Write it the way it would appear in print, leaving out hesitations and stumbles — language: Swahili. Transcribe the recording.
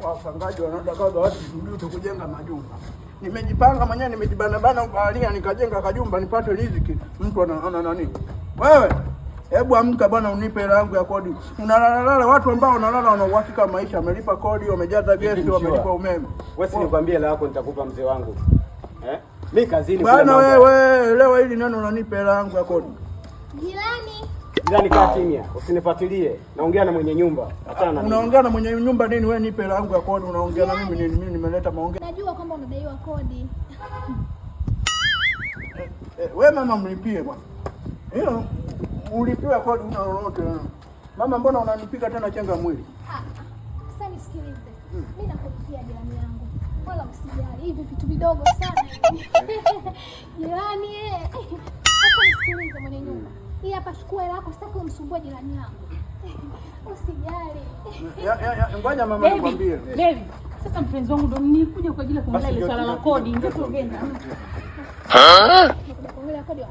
wapangaji wanataka watu turudi kujenga majumba. Nimejipanga mwenyewe, nimejibana ukalia nikajenga kajumba nipate riziki. Mtu anaona nani? Wewe hebu amka bwana, unipe hela yangu ya kodi. Unalala watu ambao wanalala wana uhakika maisha, wamelipa kodi, wamejaza gesi, wamelipa umeme. Wewe si nikwambie hela yako nitakupa mzee wangu. Mimi kazini bwana. Wewe leo hili neno unanipa hela yangu ya kodi. Jirani kaa kimya, usinifuatilie. Naongea na mwenye nyumba. Achana na mimi. Unaongea na mwenye nyumba nini? Wewe nipe hela yangu ya kodi, unaongea na mimi nini? Mimi nimeleta maongezi. Najua kwamba unadaiwa kodi. Wewe mama mlipie bwana. Hiyo ulipiwa kodi una lolote. Mama mbona unanipika tena chenga mwili? Sasa nisikilize. Mimi nakulipia jirani yangu. Wala usijali. Hivi vitu vidogo sana hivi. Jirani Sasa nisikilize mwenye nyumba. Hii hapa chukua hela yako, sitaki umsumbue jirani yangu. Usijali. Ngoja mama nikwambie. Baby, sasa mpenzi wangu ndo nilikuja kwa ajili ya kuangalia ile swala la kodi. Ndio tuongea. Kuangalia kodi.